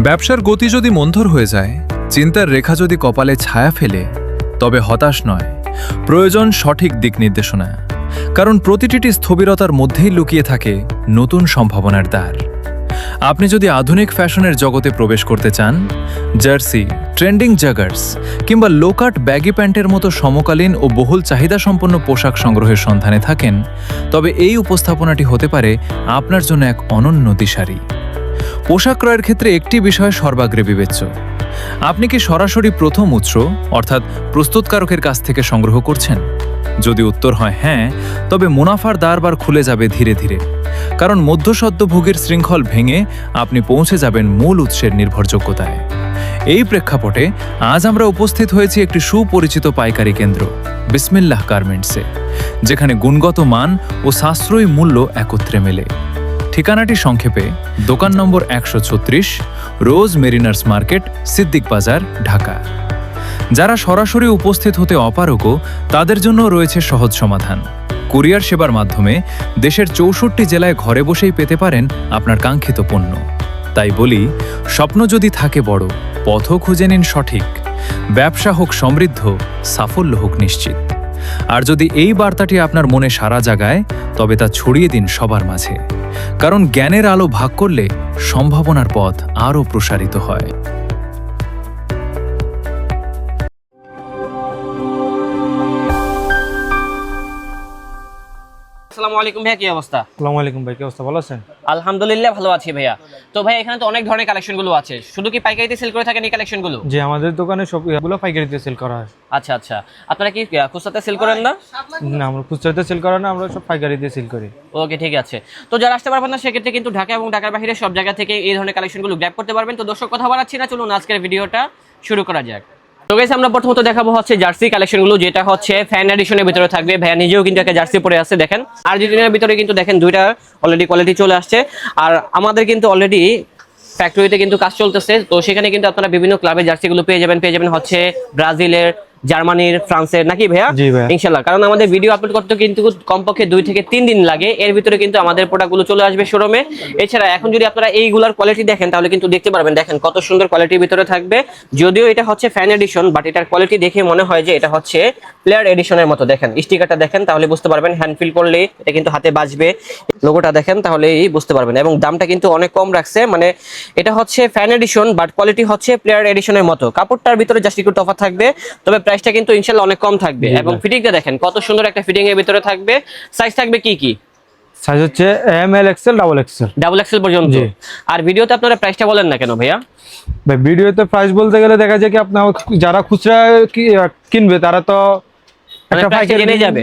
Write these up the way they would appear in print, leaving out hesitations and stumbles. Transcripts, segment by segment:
ব্যবসার গতি যদি মন্থর হয়ে যায়, চিন্তার রেখা যদি কপালে ছায়া ফেলে, তবে হতাশ নয়, প্রয়োজন সঠিক দিক নির্দেশনা। কারণ প্রতিটি স্থবিরতার মধ্যেই লুকিয়ে থাকে নতুন সম্ভাবনার দ্বার। আপনি যদি আধুনিক ফ্যাশনের জগতে প্রবেশ করতে চান, জার্সি, ট্রেন্ডিং জাগার্স কিংবা লোকাট ব্যাগি প্যান্টের মতো সমকালীন ও বহুল চাহিদাসম্পন্ন পোশাক সংগ্রহের সন্ধানে থাকেন, তবে এই উপস্থাপনাটি হতে পারে আপনার জন্য এক অনন্য দিশারি। পোশাক ক্রয়ের ক্ষেত্রে একটি বিষয় সর্বাগ্রে বিবেচ্য। আপনি কি সরাসরি প্রথম উৎস অর্থাৎ প্রস্তুতকারকের কাছ থেকে সংগ্রহ করছেন? যদি উত্তর হয় হ্যাঁ, তবে মুনাফার দ্বার খুলে যাবে ধীরে ধীরে। কারণ মধ্যস্বত্বভোগের শৃঙ্খল ভেঙে আপনি পৌঁছে যাবেন মূল উৎসের নির্ভরযোগ্যতায়। এই প্রেক্ষাপটে আজ আমরা উপস্থিত হয়েছি একটি সুপরিচিত পাইকারি কেন্দ্র, বিসমিল্লাহ গার্মেন্টসে, যেখানে গুণগত মান ও সাশ্রয়ী মূল্য একত্রে মেলে। ঠিকানাটি সংক্ষেপে দোকান নম্বর 136, রোজ মেরিনার্স মার্কেট, সিদ্দিক বাজার, ঢাকা। যারা সরাসরি উপস্থিত হতে অপারগও, তাদের জন্য রয়েছে সহজ সমাধান। কুরিয়ার সেবার মাধ্যমে দেশের 64 জেলায় ঘরে বসেই পেতে পারেন আপনার কাঙ্ক্ষিত পণ্য। তাই বলি, স্বপ্ন যদি থাকে বড়, পথও খুঁজে নিন সঠিক। ব্যবসা হোক সমৃদ্ধ, সাফল্য হোক নিশ্চিত। আর যদি এই বার্তাটি আপনার মনে সাড়া জাগায়, তবে তা ছড়িয়ে দিন সবার মাঝে। কারণ জ্ঞানের আলো ভাগ করলে সম্ভাবনার পথ আরও প্রসারিত হয়। আসসালামু আলাইকুম ভাইয়া, কি অবস্থা? আসসালামু আলাইকুম ভাই, কি অবস্থা? ভালো আছেন? আলহামদুলিল্লাহ ভালো আছি ভাইয়া। তো ভাই এখানে তো অনেক ধরনের কালেকশনগুলো আছে, শুধু কি পাইকারিতে সেল করে থাকেন এই কালেকশনগুলো? জি, আমাদের দোকানে সবগুলো পাইকারিতে সেল করা হয়। আচ্ছা আচ্ছা, আপনারা কি খুচরাতে সেল করেন না? না, আমরা খুচরাতে সেল করা না, আমরা সব পাইকারিতে সেল করি। ওকে, ঠিক আছে। তো যারা আসতে পারবেন না, সেক্ষেত্রে কিন্তু ঢাকা এবং ঢাকার বাইরে সব জায়গা থেকে এই ধরনের কালেকশনগুলো গ্র্যাব করতে পারবেন। তো দর্শক কথা বাড়াচ্ছি না, চলুন আজকের ভিডিওটা শুরু করা যাক। তো গাইস, আমরা প্রথমত দেখাবো হচ্ছে জার্সি কালেকশনগুলো, যেটা হচ্ছে ফ্যান এডিশনের ভিতরে থাকবে। ভাইয়া নিজেও কিন্তু একটা জার্সি পরে আছে, দেখেন। আর ডিজাইনের ভিতরে কিন্তু দেখেন দুইটা অলরেডি কোয়ালিটি চলে আসছে। আর আমাদের কিন্তু অলরেডি ফ্যাক্টরিতে কিন্তু কাজ চলতেছে। তো সেখানে কিন্তু আপনারা বিভিন্ন ক্লাবের জার্সিগুলো পেয়ে যাবেন হচ্ছে ব্রাজিলের, জার্মানির, ফ্রান্সের, নাকি ভাইয়া? জি ভাইয়া, ইনশাআল্লাহ। কারণ আমাদের ভিডিও আপলোড করতে কিন্তু কমপক্ষে 2 থেকে 3 দিন লাগে। এর ভিতরে কিন্তু আমাদের প্রোডাক্টগুলো চলে আসবে শোরুমে। এছাড়া এখন যদি আপনারা এইগুলার কোয়ালিটি দেখেন, তাহলে কিন্তু দেখতে পারবেন, দেখেন কত সুন্দর কোয়ালিটির ভিতরে থাকবে। যদিও এটা হচ্ছে ফ্যান এডিশন, বাট এটার কোয়ালিটি দেখে মনে হয় যে এটা হচ্ছে প্লেয়ার এডিশনের মতো। দেখেন স্টিকারটা দেখেন, তাহলে বুঝতে পারবেন। হ্যান্ড ফিল করলে এটা কিন্তু হাতে বাজবে। লোগোটা দেখেন, তাহলেই বুঝতে পারবেন। এবং দামটা কিন্তু অনেক কম রাখছে, মানে এটা হচ্ছে ফ্যান এডিশন, বাট কোয়ালিটি হচ্ছে প্লেয়ার এডিশনের মতো। কাপড়টার ভিতরে জাস্ট একটু তফাৎ থাকবে, তবে প্রাইসটা কিন্তু ইনশাআল্লাহ অনেক কম থাকবে। এবং ফিটিংটা দেখেন কত সুন্দর একটা ফিটিং এর ভিতরে থাকবে। সাইজ থাকবে কি কি? সাইজ হচ্ছে M, L, XL, double XL. Double XL পর্যন্ত। আর ভিডিওতে আপনারা প্রাইসটা বলেন না কেন ভাইয়া? ভাই, ভিডিওতে প্রাইস বলতে গেলে দেখা যায় কি, আপনার যারা খুচরা কিনবে তারা তো একটা পাইকারি জেনে যাবে,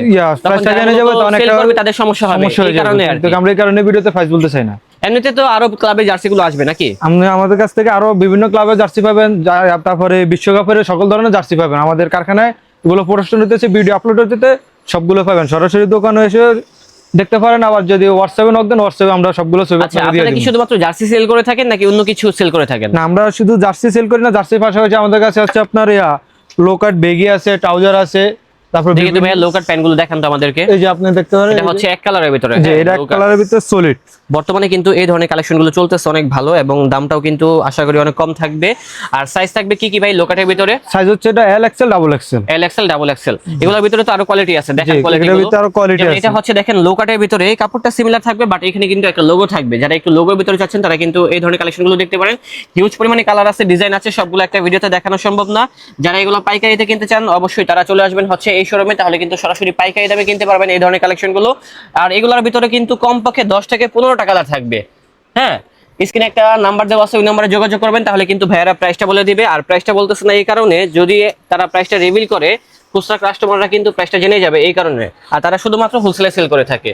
প্রাইসটা জেনে যাবে, তো অনেক তাদের সমস্যা হবে। এই কারণে আর কি আমরা এই কারণে ভিডিওতে প্রাইস বলতে চাই না। এমনিতে তো আরো ক্লাবের জার্সিগুলো আসবে নাকি? আমাদের কাছ থেকে আরো বিভিন্ন ক্লাবের জার্সি পাবেন, তারপরে বিশ্বকাপের সকল ধরনের জার্সি পাবেন। আমাদের কারখানায় এগুলো প্রদর্শন হতেছে, ভিডিও আপলোড হতে, সবগুলো পাবেন। সরাসরি দোকানে এসে দেখতে পারেন। আবার যদি হোয়াটসঅ্যাপে নক দেন, হোয়াটসঅ্যাপে আমরা সবগুলো ছবি আপনাদের দিয়ে দেব। আপনারা কি শুধুমাত্র জার্সি সেল করে থাকেন নাকি অন্য কিছু সেল করে থাকেন? না, আমরা শুধু জার্সি সেল করি না। জার্সির পাশাপাশি আমাদের কাছে হচ্ছে আপনার লোকাট বেগি আছে, ট্রাউজার আছে। তারপর দেখি তো ভাইয়া লোকাট প্যান্টগুলো দেখান তো আমাদেরকে। এই যে আপনি দেখতে পারেন, এটা হচ্ছে এক কালারের ভিতরে। জি, এটা এক কালারের ভিতরে সলিড। বর্তমানে কিন্তু এই ধরনের কালেকশনগুলো চলতেছে অনেক ভালো, এবং দামটাও কিন্তু আশা করি অনেক কম থাকবে। আর সাইজ থাকবে কি কি ভাই লোকাটের ভিতরে? সাইজ হচ্ছে এটা এল, এক্সেল, ডাবল এক্সেল। এল, এক্সেল, ডাবল এক্সেল। এগুলোর ভিতরে তো আরো কোয়ালিটি আছে, দেখেন কোয়ালিটিগুলো। এর ভিতরে আরো কোয়ালিটি আছে। এটা হচ্ছে দেখেন লোকাটের ভিতরে কাপড়টা সিমিলার থাকবে, বাট এখানে কিন্তু একটা লোগো থাকবে। যারা একটু লোগোর ভিতরে চাচ্ছেন, তারা কিন্তু এই ধরনের কালেকশনগুলো দেখতে পারেন। হিউজ পরিমাণে কালার আছে, ডিজাইন আছে, সবগুলো একটা ভিডিওতে দেখানো সম্ভব না। যারা এগুলো পাইকারিতে কিনতে চান, অবশ্যই তারা চলে আসবেন হচ্ছে এই শোরুমে, তাহলে কিন্তু সরাসরি পাইকারি দামে কিনতে পারবেন এই ধরনের কালেকশনগুলো। আর এগুলোর ভিতরে কিন্তু কমপক্ষে 10 থেকে 15টা কালার থাকবে। হ্যাঁ, স্ক্রিনে একটা নাম্বার দেওয়া আছে, ওই নাম্বারে যোগাযোগ করবেন, তাহলে কিন্তু ভাইয়ারা প্রাইসটা বলে দিবে। আর প্রাইসটা বলতেছে না এই কারণে, যদি তারা প্রাইসটা রিভিল করে, খুচরা কাস্টমাররা কিন্তু প্রাইসটা জেনে যাবে এই কারণে। আর তারা শুধুমাত্র হোলসেলে সেল করে থাকে।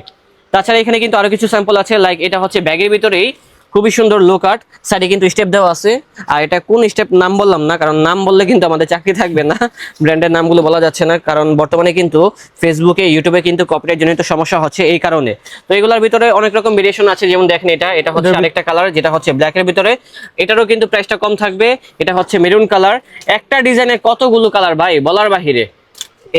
তাছাড়া এখানে কিন্তু আরো কিছু স্যাম্পল আছে, লাইক এটা হচ্ছে ব্যাগের ভিতরেই খুবই সুন্দর লো কাট, সাইডে কিন্তু স্টেপ দেওয়া আছে। আর এটা কোন স্টেপ নাম বললাম না, কারণ নাম বললে কিন্তু আমাদের চাকরি থাকবে না। ব্র্যান্ডের নামগুলো বলা যাচ্ছে না, কারণ বর্তমানে কিন্তু ফেসবুকে, ইউটিউবে কিন্তু কপিরাইট জনিত সমস্যা হচ্ছে এই কারণে। তো এগুলোর ভিতরে অনেক রকম ভেরিয়েশন আছে, যেমন দেখেন এটা হচ্ছে আরেকটা কালার, যেটা হচ্ছে ব্ল্যাকের ভিতরে। এটারও কিন্তু প্রাইসটা কম থাকবে। এটা হচ্ছে মেরুন কালার। একটা ডিজাইনে কতগুলো কালার ভাই, বলার বাহিরে।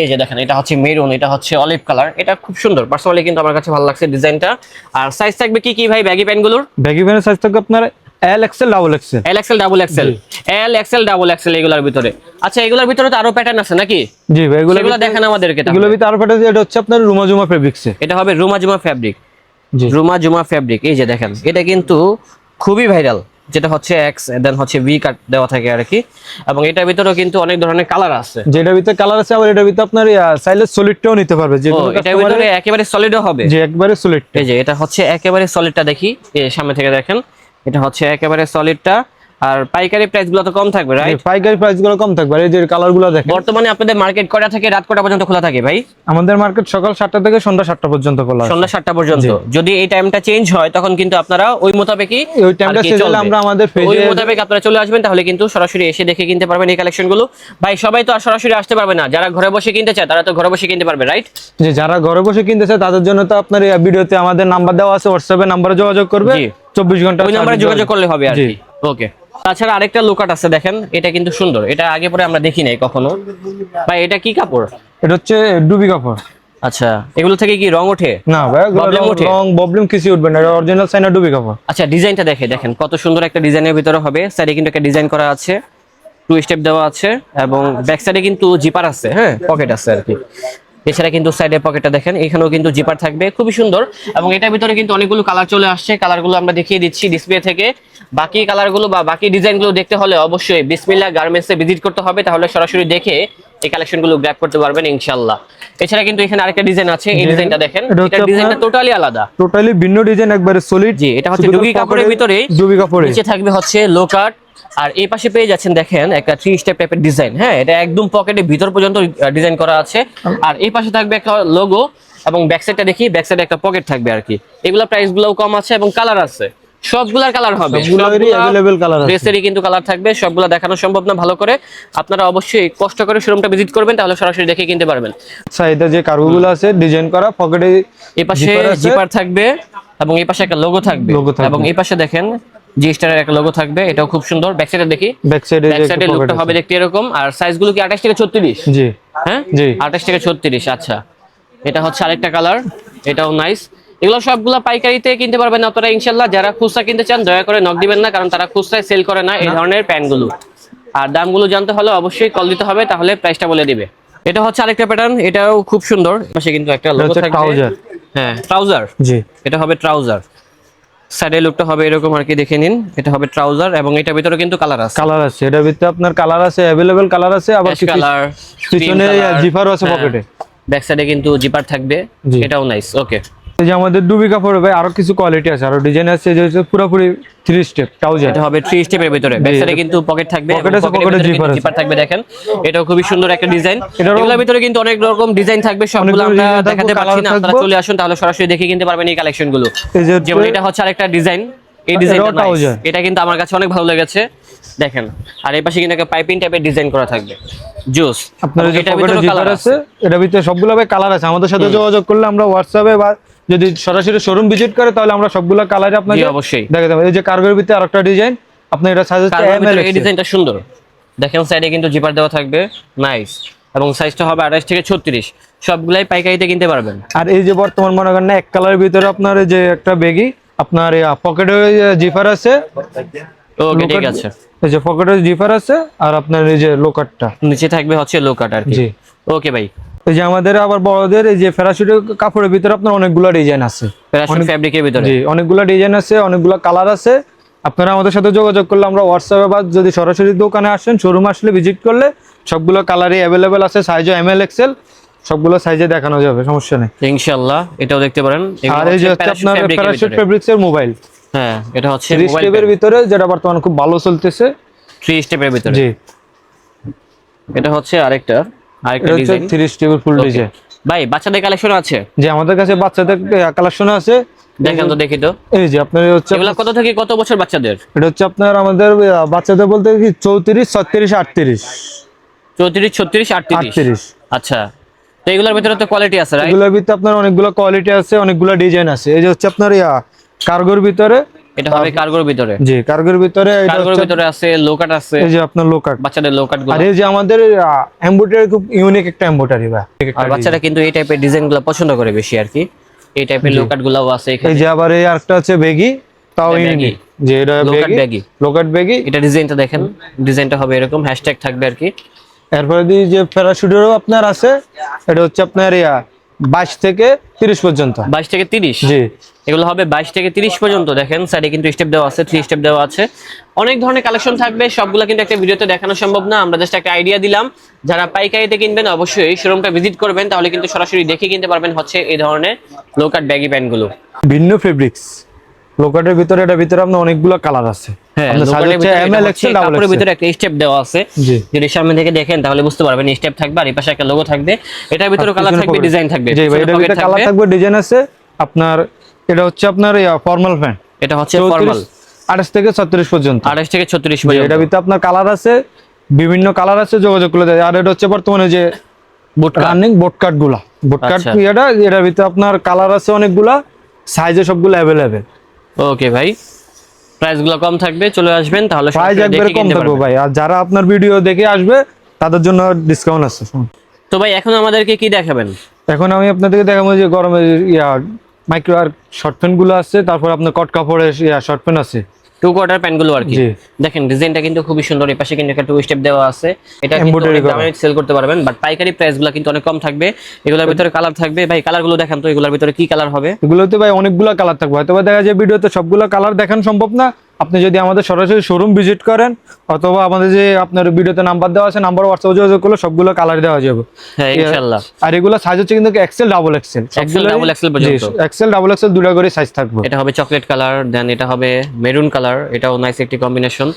এই যে দেখেন, এটা হচ্ছে মেরুন, এটা হচ্ছে অলিভ কালার। এটা খুব সুন্দর, পার্সোনালি কিন্তু আমার কাছে ভালো লাগছে ডিজাইনটা। আর সাইজ থাকবে কি কি ভাই ব্যাগি প্যান্টগুলোর? ব্যাগি প্যান্টের সাইজ থাকবে আপনার এল এক্সেল ডাবল এক্সেল। এল এক্সেল ডাবল এক্সেল, এল এক্সেল ডাবল এক্সেল এগুলোর ভিতরে। আচ্ছা এগুলোর ভিতরে তো আরো প্যাটার্ন আছে নাকি? জি ভাই, এগুলো দেখেন আমাদেরকে। এগুলোর ভিতরে আরো প্যাটার্ন, এটা হচ্ছে আপনার রুমা জুমা ফেব্রিক্সে। এটা হবে রুমা জুমা ফ্যাব্রিক। জি, রুমা জুমা ফ্যাব্রিক, এই যে দেখেন এটা কিন্তু খুবই ভাইরাল, যেটা হচ্ছে এক্স দেন হচ্ছে ভি কাট দেওয়া থাকে আর কি। এবং এটার ভিতরেও কিন্তু অনেক ধরনের কালার আছে। যেটার ভিতরে কালার আছে, আবার এটার ভিতরে আপনার চাইলে সলিডটাও নিতে পারবে। যে এটার ভিতরে একেবারে সলিডও হবে। যে একবারে সলিড। এই যে এটা হচ্ছে একেবারে সলিডটা, দেখি এই সামনে থেকে দেখেন, এটা হচ্ছে একেবারে সলিডটা। আর পাইকারি প্রাইস গুলো তো কম থাকবে, রাইট? পাইকারি প্রাইস গুলো কম থাকবে। আর এই যে কালার গুলো দেখেন। বর্তমানে আপনাদের মার্কেট কয়টা থেকে রাত কয়টা পর্যন্ত খোলা থাকে ভাই? আমাদের মার্কেট সকাল 7টা থেকে সন্ধ্যা 7টা পর্যন্ত খোলা আছে। সন্ধ্যা 7টা পর্যন্ত। যদি এই টাইমটা চেঞ্জ হয় তখন কিন্তু আপনারা ওই মোতাবেকই, ওই টাইমটা চেঞ্জ হলে আমরা আমাদের ওই পেজে মোতাবেক আপনারা চলে আসবেন, তাহলে কিন্তু সরাসরি এসে দেখে কিনতে পারবেন এই কালেকশন গুলো। ভাই সবাই তো আর সরাসরি আসতে পারবে না, যারা ঘরে বসে কিনতে চায় তারা তো ঘরে বসে কিনতে পারবে, রাইট? যে যারা ঘরে বসে কিনতে চায় তাদের জন্য তো আপনার এই ভিডিওতে আমাদের নাম্বার দেওয়া আছে, হোয়াটসঅ্যাপে নাম্বারে যোগাযোগ করবে। জি। 24 ঘন্টা ওই নম্বরে যোগাযোগ করলে হবে আর জি। কি। ওকে। তাছাড়া আরেকটা লোকাট আছে দেখেন, এটা কিন্তু সুন্দর, এটা আগে পরে আমরা দেখি নাই কখনো। ভাই এটা কি কাপড়? এটা হচ্ছে ডুবি কাপড়। আচ্ছা এগুলো থেকে কি রং ওঠে? না ভাই, Problem ওঠে? রং প্রবলেম কিছু উঠবে না, এটা অরিজিনাল চাইনা ডুবি কাপড়। আচ্ছা ডিজাইনটা দেখেন কত সুন্দর একটা ডিজাইনের ভিতরে হবে। সাইডে কিন্তু একটা ডিজাইন করা আছে, 2 স্টেপ দেওয়া আছে, এবং ব্যাক সাইডে কিন্তু জিপার আছে, হ্যাঁ পকেট আছে আর কি। এছাড়া কিন্তু সাইডে পকেটটা দেখেন, এখানেও কিন্তু জিপার থাকবে, খুবই সুন্দর। এবং এটার ভিতরে কিন্তু অনেকগুলো কালার চলে আসছে, কালারগুলো আমরা দেখিয়ে দিচ্ছি ডিসপ্লে থেকে। বাকি কালারগুলো বা বাকি ডিজাইনগুলো দেখতে হলে অবশ্যই বিসমিল্লাহ গার্মেন্টসে ভিজিট করতে হবে, তাহলে সরাসরি দেখে এই কালেকশনগুলো গ্র্যাব করতে পারবেন ইনশাআল্লাহ। এছাড়া কিন্তু এখানে আরেকটা ডিজাইন আছে, এই ডিজাইনটা দেখেন, এটা ডিজাইনটা টোটালি আলাদা, টোটালি ভিন্ন ডিজাইন, একবারে সলিড। জি এটা হচ্ছে ডুগি কাপড়ের ভিতরে, ডুবি কাপড়ে নিচে থাকবে হচ্ছে লো কাট। আর এই পাশে পেয়ে যাচ্ছেন দেখেন একটা 3 স্টেপ টাইপের ডিজাইন, হ্যাঁ এটা একদম পকেটের ভিতর পর্যন্ত ডিজাইন করা আছে। আর এই পাশে থাকবে একটা লোগো, এবং ব্যাক সাইডটা দেখি, ব্যাক সাইডে একটা পকেট থাকবে আর কি। এগুলা প্রাইস গুলোও কম আছে এবং কালার আছে, সবগুলার কালার হবে, সবগুলোরই अवेलेबल কালার আছে। ড্রেসেরই কিন্তু কালার থাকবে, সবগুলা দেখানো সম্ভব না ভালো করে। আপনারা অবশ্যই কষ্ট করে শোরুমটা ভিজিট করবেন, তাহলে সরাসরি দেখে কিনতে পারবেন। সাইডে যে কার্গোগুলো আছে ডিজাইন করা, পকেটে এই পাশে জিপার থাকবে, এবং এই পাশে একটা লোগো থাকবে, এবং এই পাশে দেখেন জি স্টারের একটা লোগো থাকবে, এটাও খুব সুন্দর। ব্যাক সাইডে দেখি, ব্যাক সাইডে লুকটা হবে দেখতে এরকম। আর সাইজগুলো কি 28 থেকে 36? জি হ্যাঁ জি 28 থেকে 36। আচ্ছা এটা হচ্ছে আরেকটা কালার, এটাও নাইস। এগুলো সবগুলা পাইকারিতে কিনতে পারবেন আপনারা ইনশাআল্লাহ। যারা খুচরা কিনতে চান দয়া করে নক দিবেন না, কারণ তারা খুচরায় সেল করে না এই ধরনের প্যান্টগুলো। আর দামগুলো জানতে হলে অবশ্যই কল দিতে হবে, তাহলে প্রাইসটা বলে দিবে। এটা হচ্ছে আরেকটা প্যাটার্ন, এটাও খুব সুন্দর। পাশে কিন্তু একটা লোগো থাকবে, ট্রাউজার। হ্যাঁ ট্রাউজার, জি এটা হবে ট্রাউজার। সাইডে লুকটা হবে এরকম আর কি, দেখে নিন। এটা হবে ট্রাউজার, এবং এটার ভিতরে কিন্তু কালার আছে, কালার আছে, এটার ভিতরে আপনার কালার আছে, अवेलेबल কালার আছে। আবার অ্যাশ কালার, পিছনে জিপারও আছে পকেটে। ব্যাক সাইডে কিন্তু জিপার থাকবে, জি। এটাও নাইস। ওকে। এই যে আমাদের ডুবি কাপড় ভাই আরো কিছু কোয়ালিটি আছে, আরো ডিজাইন আছে, যে হচ্ছে পুরোপুরি 3 স্টেপ ট্রাউজার। এটা হবে 3 স্টেপের ভিতরে, ব্যাক সাইডে কিন্তু পকেট থাকবে, পকেট আছে, পকেটের পকেটে ভিতরে জিপার আছে। জিপার থাকবে দেখেন। এটাও খুবই সুন্দর একটা ডিজাইন। এটারও এগুলোর ভিতরে কিন্তু অনেক রকম ডিজাইন থাকবে, সবগুলো অনেকগুলো আমরা design থাকবে, দেখাতে পারছি না, colour আপনারা থাকবে। চলে আসুন, তাহলে সরাসরি দেখে কিনতে পারবেন এই কালেকশনগুলো। এই যে যেমন এটা হচ্ছে আরেকটা ডিজাইন, এই ডিজাইনটা এটাও trouser। এটা কিন্তু আমার কাছে অনেক ভালো লেগেছে দেখেন। আর এই পাশে কিন্তু একটা পাইপিং টাইপের ডিজাইন করা থাকবে, জোস। আপনার যে এটার পকেটে ভিতরে জিপার কালার আছে, এটার ভিতরে সবগুলো ভাই কালার আছে। আমাদের সাথে যোগাযোগ করলে আমরা হোয়াটসঅ্যাপে বা যদি সরাসরি শোরুম ভিজিট করে তাহলে আমরা সবগুলো কালার আপনাকে অবশ্যই দেখাতে পারবো। এই যে কার্গোর ভিতরে আরেকটা ডিজাইন, আপনি এটা সাইজ হচ্ছে কার্গোর এম এল ভিতরে এই ডিজাইনটা সুন্দর দেখেন। সাইডে কিন্তু জিপার দেওয়া থাকবে, নাইস। এবং সাইজটা হবে 28 থেকে 36। সবগুলাই পাইকারিতে কিনতে পারবেন। আর এই যে বর্তমান মনে করেন না এক কালারের ভিতরে আপনার এই যে একটা বেগি, আপনার পকেটে জিপার আছে। ওকে ঠিক আছে, এই যে পকেটে জিপার আছে, আর আপনার এই যে লোকারটা নিচে থাকবে হচ্ছে লো কাট আর কি। জি। ওকে ভাই। এই যে আমাদের আবার বড়দের এই যে প্যারাশুটের কাপড়ের ভিতরে আপনার অনেকগুলো ডিজাইন আছে, প্যারাশুট ফ্যাব্রিকের ভিতরে, জি অনেকগুলো ডিজাইন আছে, অনেকগুলো কালার আছে। আপনারা আমাদের সাথে যোগাযোগ করলে আমরা হোয়াটসঅ্যাপে বা যদি সরাসরি দোকানে আসেন, শোরুম আসলে ভিজিট করলে সবগুলো কালারই अवेलेबल আছে, সাইজও এম এল এক্সেল, সবগুলো সাইজে দেখানো যাবে, সমস্যা নেই ইনশাআল্লাহ। এটাও দেখতে পারেন। আর এই যে হচ্ছে আপনার প্যারাশুট ফেব্রিক্স এর মোবাইল, হ্যাঁ এটা হচ্ছে 3 স্টেপের ভিতরে, যেটা বর্তমানে খুব ভালো চলতেছে। 3 স্টেপের ভিতরে, জি এটা হচ্ছে আরেকটা এটা হচ্ছে ডিজাইন। 3 স্টেপের ফুল ডিজাইন। ভাই বাচ্চাদের কালেকশন আছে? যে আমাদের কাছে বাচ্চাদের কালেকশন আছে, দেখেন তো, দেখি তো। এই যে আপনার হচ্ছে এগুলা কত থেকে কত বছর বাচ্চাদের? এটা হচ্ছে আপনার আমাদের বাচ্চাদের বলতে কি 34 36 38 34 36 38। আচ্ছা তো এগুলোর ভিতরে তো কোয়ালিটি আছে, রাইট? এগুলোর ভিতরে আপনার অনেকগুলো কোয়ালিটি আছে, অনেকগুলো ডিজাইন আছে। এই যে হচ্ছে আপনার কার্গোর ভিতরে, এটা হবে কার্গোর ভিতরে। জি কার্গোর ভিতরে, এটা কার্গোর হচ্ছে ভিতরে আছে, লো কাট আছে, এই যে আপনার লোকাট, বাচ্চাদের লো কাট গুলো। আর এই যে আমাদের এমব্রয়ডারি খুব ইউনিক একটা এমব্রয়ডারি বা আর বাচ্চারা কিন্তু এই টাইপের ডিজাইনগুলো পছন্দ করে বেশি আর কি। এই টাইপের লো কাট গুলাও আছে এখানে। এই যে আবার এই আরেকটা হচ্ছে বেগি, তাও এটা ইউনিক baggy। যে এটা Low cut baggy baggy। Loquat baggy. এটা ডিজাইনটা দেখেন, ডিজাইনটা হবে এরকম, হ্যাশট্যাগ থাকবে আর কি। এরপরে দিয়ে যে প্যারাশুটেরও আপনার আছে, এটা হচ্ছে আপনার 22 থেকে 30 পর্যন্ত। 22 থেকে 30, জি এগুলো হবে 22 থেকে 30 পর্যন্ত। দেখেন সাইডে কিন্তু স্টেপ দেওয়া আছে, 3 স্টেপ দেওয়া আছে। অনেক ধরনের কালেকশন থাকবে, সবগুলো কিন্তু একটা ভিডিওতে দেখানো সম্ভব না, আমরা জাস্ট একটা আইডিয়া দিলাম। যারা পাইকারিতে কিনবেন অবশ্যই শোরুমটা ভিজিট করবেন, তাহলে কিন্তু সরাসরি দেখে কিনতে পারবেন হচ্ছে এই ধরনের লো কাট ব্যাগি প্যান্টগুলো। ভিন্ন ফেব্রিক্স লোকাটের ভিতরে, এটার ভিতরে আপনার অনেকগুলো কালার আছে। হ্যাঁ, আপনার size লোকাটের হচ্ছে ভিতরে এটা ML, হচ্ছে XL, double কাপড়ের XL। ভিতরে একটা স্টেপ দেওয়া আছে। জি যদি সামনে থেকে দেখেন তাহলে বুঝতে পারবেন স্টেপ থাকবে, আর এই পাশে একটা লোগো থাকবে। এটার ভিতরে কালার পিছনে থাকবে, pocket। ডিজাইন থাকবে। জি ভাই, পিছনে এটার pocket ভিতরে কালার থাকবে, ডিজাইন আছে আপনার। এটা হচ্ছে আপনার ফর্মাল প্যান্ট, এটা হচ্ছে ফর্মাল, 28 থেকে 36 পর্যন্ত। 28 থেকে 36 জি, পর্যন্ত। এটার ভিতরে আপনার কালার আছে, বিভিন্ন কালার আছে, যোগাযোগ করে দেয়। আর এটা হচ্ছে বর্তমানে যে বুটকা। রানিং বোটকাট গুলা, বোটকাট আচ্ছা। এটার ভিতরে আপনার কালার আছে অনেকগুলা, সাইজে সবগুলো অ্যাভেলেবেল। ওকে ভাই, প্রাইস গুলো কম থাকবে, চলে আসবেন তাহলে প্রাইস সরাসরি একবারে দেখে কম কিনতে থাকবে পারবেন। ভাই, আর যারা আপনার ভিডিও দেখে আসবে তাদের জন্য ডিসকাউন্ট আছে। তো ভাই এখন আমাদেরকে কি দেখাবেন? এখন আমি আপনাদেরকে দেখাবো যে গরমে মাইক্রো আর শর্ট প্যান্ট গুলো আছে, তারপর আপনার কট কাপড়ের শর্ট প্যান্ট আছে। 2 কোয়ার্টার প্যান্ট গুলো আর কি। জি। দেখেন ডিজাইনটা কিন্তু খুবই সুন্দর, এই পাশে কিন্তু একটা 2 স্টেপ দেওয়া আছে। এটা কিন্তু Embroidery অনেক করা। দামে সেল করতে পারবেন, বাট পাইকারি প্রাইস গুলো কিন্তু অনেক কম থাকবে। এগুলোর ভিতরে কালার থাকবে। ভাই কালার গুলো দেখান তো, এগুলোর ভিতরে কি কালার হবে? এগুলোতে ভাই অনেকগুলো কালার থাকবে, হয়তো বা দেখা যায় ভিডিওতে সবগুলো কালার দেখানো সম্ভব না। আপনি যদি আমাদের সরাসরি শোরুম ভিজিট করেন, অথবা আমাদের যে আপনার ভিডিওতে নাম্বার দেওয়া আছে, নাম্বার হোয়াটসঅ্যাপে যোগাযোগ করলে সবগুলো কালার দেওয়া যাবে। হ্যাঁ ইনশাআল্লাহ। আর এগুলো সাইজ হচ্ছে কিন্তু XL, double XL, XL, double XL পর্যন্ত। এক্সেল, ডাবল এক্সেল দুটো করে সাইজ থাকবে। এটা হবে চকলেট কালার, দেন এটা হবে মেরুন কালার, এটাও নাইস একটি কম্বিনেশন।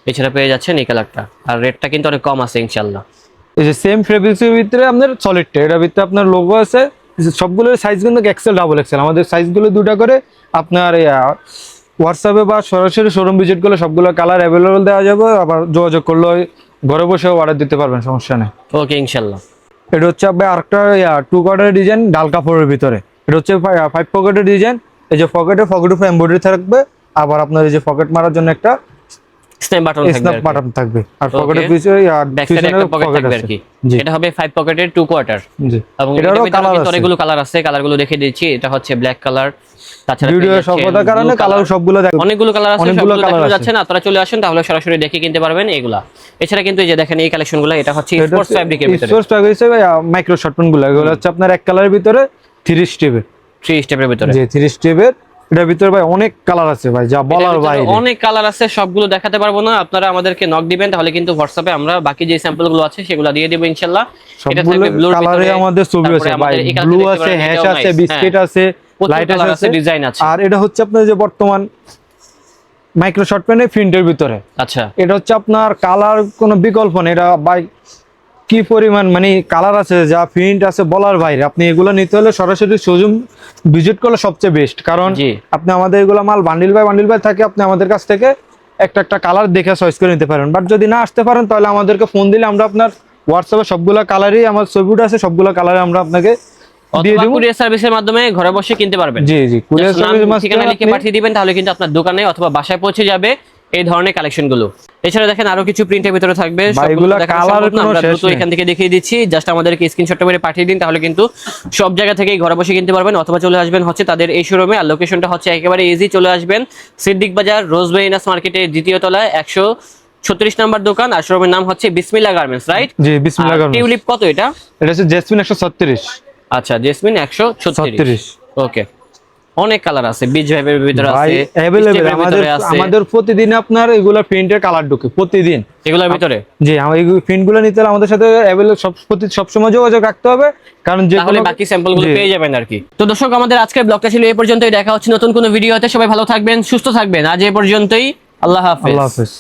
এছাড়া পেয়ে যাচ্ছেন এই কালারটা, আর রেটটা কিন্তু অনেক কম আছে ইনশাআল্লাহ। এই যে সেম ফেব্রিক্সের ভিতরে আপনার সলিডটা, এটার ভিতরে আপনার লোগো আছে। সবগুলোর সাইজ কিন্তু এক্সেল, ডাবল এক্সেল। আমাদের সাইজগুলো দুটো করে আপনার হোয়াটসঅ্যাপে বা সরাসরি শোরুম ভিজিট করলে সবগুলো কালার অ্যাভেলেবল দেওয়া যাবে। আবার যোগাযোগ করলে ঘরে বসেও অর্ডার দিতে পারবেন, সমস্যা নেই। ওকে ইনশাআল্লাহ। এটা হচ্ছে আপনার আরেকটা 2 কোয়ার্টারের ডিজাইন, ডাল কাপড়ের ভিতরে। এটা হচ্ছে 5 পকেটের ডিজাইন। এই যে পকেটে এমব্রয়ডারি থাকবে, আবার আপনার এই যে পকেট মারার জন্য একটা স্ন্যাপ বাটন থাকবে স্ন্যাপ আর কি। বাটন থাকবে, আর Okay. পকেটের পিছনে ব্যাক সাইডে একটা পকেট থাকবে আর কি। জি এটা হবে 5 পকেটের 2 কোয়ার্টার। জি, এবং এটারও এটার ভিতরে কালার কিন্তু আছে। অনেকগুলো কালার আছে, কালারগুলো দেখে দিচ্ছি। এটা হচ্ছে ব্ল্যাক কালার, তাছাড়া ভিডিও পেয়ে যাচ্ছেন স্বল্পতার কারণে blue কালার color। সবগুলো দেখ অনেকগুলো কালার আছে, অনেকগুলো সবগুলো colour দেখানো আছে। যাচ্ছে না, আপনারা চলে আসুন তাহলে সরাসরি দেখে কিনতে পারবেন এগুলা। এছাড়া কিন্তু এই যে দেখেন এই কালেকশনগুলো, এটা হচ্ছে স্পোর্টস ফ্যাব্রিকের ভিতরে, স্পোর্টস ফ্যাব্রিক হিসেবে মাইক্রো শর্ট প্যান্ট গুলো, এগুলো হচ্ছে আপনার এক কালারের ভিতরে 3 স্টেপের। 3 স্টেপের ভিতরে। জি 3 স্টেপের। এটার ভিতরে ভাই অনেক কালার আছে ভাই, যা বলার এটার ভিতরে বাইরে। অনেক কালার আছে, সবগুলো দেখাতে পারবো না। আপনারা আমাদেরকে নক দিবেন, তাহলে কিন্তু হোয়াটসঅ্যাপে আমরা বাকি যে স্যাম্পল গুলো আছে সেগুলো দিয়ে দেব ইনশাআল্লাহ। এটা সবগুলো থাকবে ব্লুর কালারে ভিতরে, আমাদের ছবি তারপরে আছে ভাই, আমাদের এই ব্লু কালারটা আছে, দেখতে পারেন, হ্যাশ এটাও আছে, nice। বিস্কিট হ্যাঁ। আছে, প্রচুর লাইট colour আছে, আছে, ডিজাইন আছে। আর এটা হচ্ছে আপনার যে বর্তমান মাইক্রো শর্ট প্যান্টের প্রিন্টের ভিতরে। আচ্ছা, এটা হচ্ছে আপনার কালার কোনো বিকল্প নেই। এটা ভাই কি পরিমাণ মানে কালার আছে, যা প্রিন্ট আছে বলার বাইরে। আপনি এগুলো নিতে হলে সরাসরি শোরুম ভিজিট করলে সবচেয়ে বেস্ট, কারণ জি। আপনি আমাদের এগুলো মাল বান্ডিল বাই থাকে, আপনি আমাদের কাছ থেকে একটা কালার দেখে চয়েস করে নিতে পারেন। বাট যদি না আসতে পারেন তাহলে আমাদেরকে ফোন দিলে আমরা আপনার হোয়াটসঅ্যাপে সবগুলো কালারই আমার ছবিটা আছে, সবগুলো কালারে আমরা আপনাকে দিয়ে অথবা দেব। কুরিয়ার সার্ভিসের মাধ্যমে ঘরে বসে কিনতে পারবেন। জি জি, কুরিয়ার Just নাম, সার্ভিস ঠিকানা লিখে পাঠিয়ে দিবেন, তাহলে কিন্তু আপনার দোকানে অথবা বাসায় পৌঁছে যাবে এই ধরনের কালেকশন গুলো। এছাড়া দেখেন আরো কিছু প্রিন্টের ভিতরে থাকবে, ভাই, সবগুলো এগুলা দেখানো colour সম্ভব না, কোনো আমরা শেষ দ্রুত নেই। এখান থেকে দেখিয়ে দিচ্ছি। জাস্ট আমাদেরকে স্ক্রিনশটটা মেরে পাঠিয়ে দিন, তাহলে কিন্তু সব জায়গা থেকেই ঘরে বসে কিনতে পারবেন। অথবা চলে আসবেন হচ্ছে তাদের এই শোরুমে, আর লোকেশনটা হচ্ছে একেবারে ইজি। চলে আসবেন সিদ্দিক বাজার রোজবেরিনাস মার্কেটের 2য় তলায় 136 নাম্বার দোকান, আর শোরুমের নাম হচ্ছে বিসমিল্লাহ গার্মেন্টস, রাইট? জি বিসমিল্লাহ গার্মেন্টস। টিউলিপ কত এটা? এটা হচ্ছে জেসমিন 136। আচ্ছা, জেসমিন 136। ওকে, অনেক কালার আছে, বিচ ভাইবের ভিতরে ভাই আছে, অ্যাভেলেবল স্টেপের আমাদের ভিতরে আছে। আমাদের প্রতিদিন আপনার এগুলা প্রিন্টের কালার ঢোকে প্রতিদিন এগুলোর ভিতরে। জি। আমার এই প্রিন্টগুলো নিতে হলে আমাদের সাথে অ্যাভেলেবল সবসময় যোগাযোগ রাখতে হবে, কারণ যে তাহলে বাকি স্যাম্পলগুলো জি। পেয়ে যাবেন আর কি। তো দর্শক, আমাদের আজকের ব্লগটা ছিল এই পর্যন্তই। দেখা হচ্ছে নতুন কোনো ভিডিওতে। সবাই ভালো থাকবেন, সুস্থ থাকবেন। আজ এই পর্যন্তই, আল্লাহ হাফেজ। আল্লাহ হাফেজ।